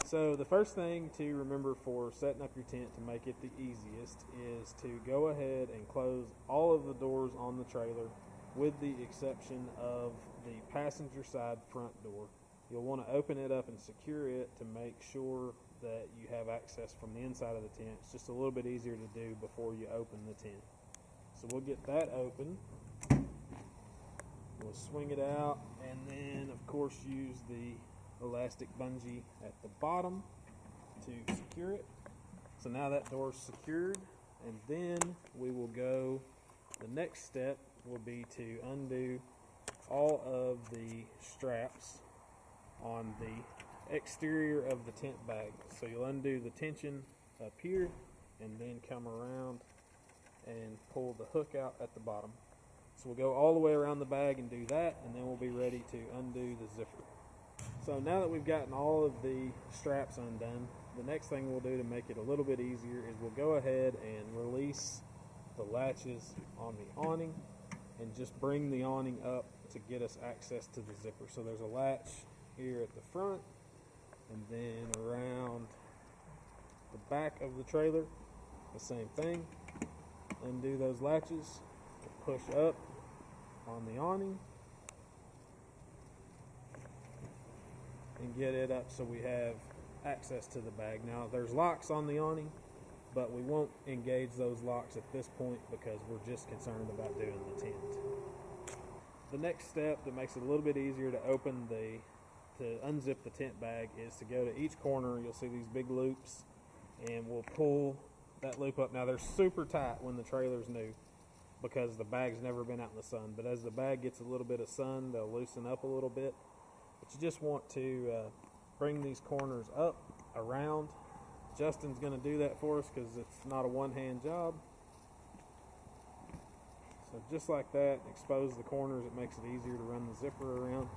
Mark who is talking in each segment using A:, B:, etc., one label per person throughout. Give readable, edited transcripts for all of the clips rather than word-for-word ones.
A: So the first thing to remember for setting up your tent to make it the easiest is to go ahead and close all of the doors on the trailer with the exception of the passenger side front door. You'll want to open it up and secure it to make sure that you have access from the inside of the tent. It's just a little bit easier to do before you open the tent. So we'll get that open. We'll swing it out and then of course use the elastic bungee at the bottom to secure it. So now that door's secured, and then we will go, the next step will be to undo all of the straps on the exterior of the tent bag. So you'll undo the tension up here and then come around and pull the hook out at the bottom. So we'll go all the way around the bag and do that, and then we'll be ready to undo the zipper. So now that we've gotten all of the straps undone, the next thing we'll do to make it a little bit easier is we'll go ahead and release the latches on the awning and just bring the awning up to get us access to the zipper. So there's a latch here at the front and then around the back of the trailer, the same thing. Undo those latches, push up on the awning and get it up so we have access to the bag. Now there's locks on the awning, but we won't engage those locks at this point because we're just concerned about doing the tent. The next step that makes it a little bit easier to unzip the tent bag is to go to each corner. You'll see these big loops and we'll pull that loop up. Now they're super tight when the trailer's new because the bag's never been out in the sun, but as the bag gets a little bit of sun, they'll loosen up a little bit. But you just want to bring these corners up, around. Justin's going to do that for us because it's not a one-hand job. So just like that, expose the corners. It makes it easier to run the zipper around.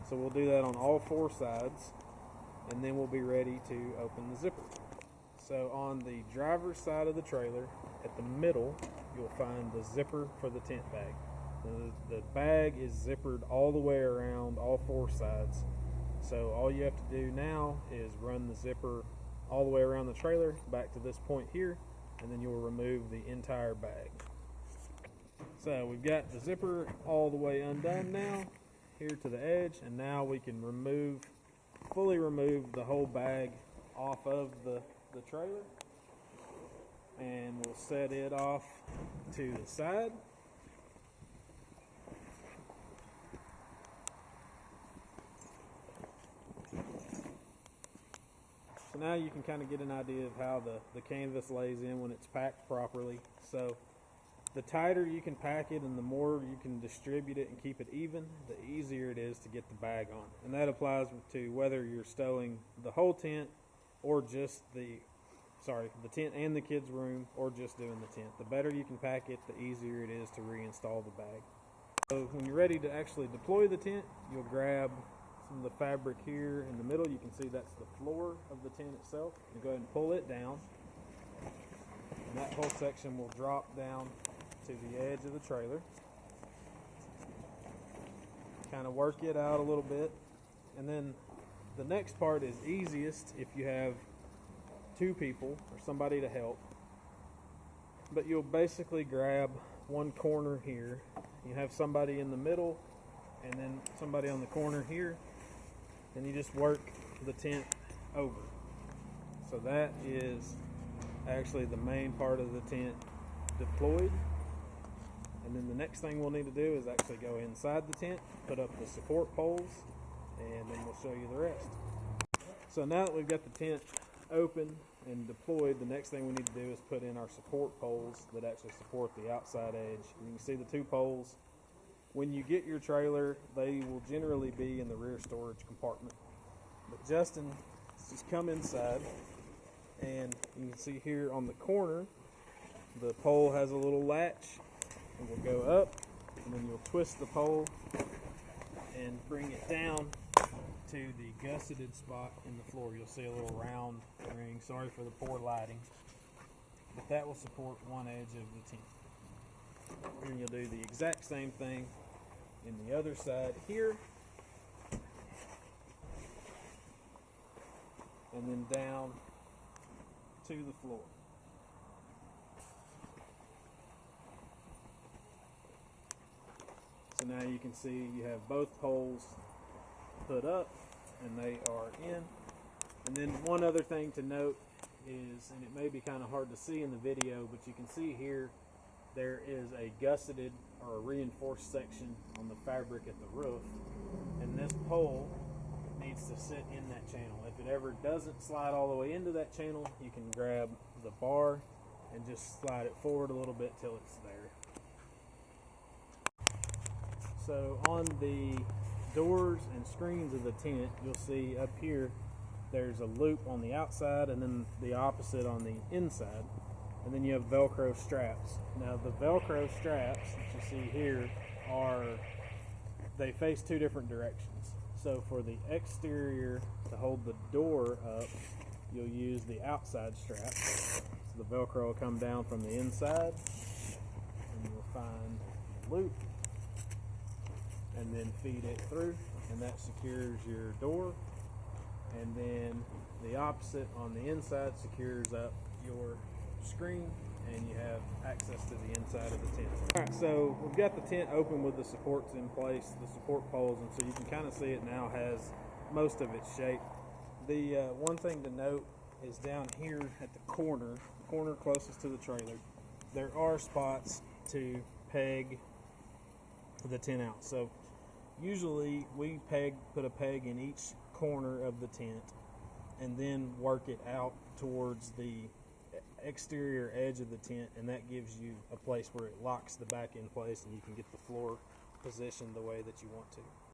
A: So we'll do that on all four sides, and then we'll be ready to open the zipper. So on the driver's side of the trailer, at the middle, you'll find the zipper for the tent bag. The bag is zippered all the way around all four sides. So all you have to do now is run the zipper all the way around the trailer back to this point here, and then you'll remove the entire bag. So we've got the zipper all the way undone now, here to the edge, and now we can fully remove the whole bag off of the trailer, and we'll set it off to the side. So now you can kind of get an idea of how the canvas lays in when it's packed properly. So the tighter you can pack it and the more you can distribute it and keep it even, the easier it is to get the bag on. And that applies to whether you're stowing the whole tent or just the tent and the kids' room, or just doing the tent. The better you can pack it, the easier it is to reinstall the bag. So when you're ready to actually deploy the tent, you'll grab some of the fabric here in the middle. You can see that's the floor of the tent itself. You go ahead and pull it down, and that whole section will drop down to the edge of the trailer. Kind of work it out a little bit, and then the next part is easiest if you have two people or somebody to help. But you'll basically grab one corner here. You have somebody in the middle and then somebody on the corner here, and you just work the tent over. So that is actually the main part of the tent deployed. And then the next thing we'll need to do is actually go inside the tent, put up the support poles, and then we'll show you the rest. So now that we've got the tent open and deployed, the next thing we need to do is put in our support poles that actually support the outside edge. And you can see the two poles. When you get your trailer, they will generally be in the rear storage compartment. But Justin, just come inside, and you can see here on the corner, the pole has a little latch, and we'll go up, and then you'll twist the pole and bring it down to the gusseted spot in the floor. You'll see a little round ring. Sorry for the poor lighting, but that will support one edge of the tent. And you'll do the exact same thing in the other side here, and then down to the floor. So now you can see you have both poles put up and they are in. And then one other thing to note is, and it may be kind of hard to see in the video, but you can see here there is a gusseted or a reinforced section on the fabric at the roof, and this pole needs to sit in that channel. If it ever doesn't slide all the way into that channel, you can grab the bar and just slide it forward a little bit till it's there. So on the doors and screens of the tent, you'll see up here there's a loop on the outside and then the opposite on the inside, and then you have Velcro straps. Now the Velcro straps that you see here they face two different directions. So for the exterior, to hold the door up, you'll use the outside strap. So the Velcro will come down from the inside, and you'll find the loop and then feed it through, and that secures your door. And then the opposite on the inside secures up your screen, and you have access to the inside of the tent. Alright, so we've got the tent open with the supports in place, the support poles, and so you can kind of see it now has most of its shape. The one thing to note is down here at the corner closest to the trailer, there are spots to peg the tent out. So usually we put a peg in each corner of the tent and then work it out towards the exterior edge of the tent, and that gives you a place where it locks the back in place and you can get the floor positioned the way that you want to.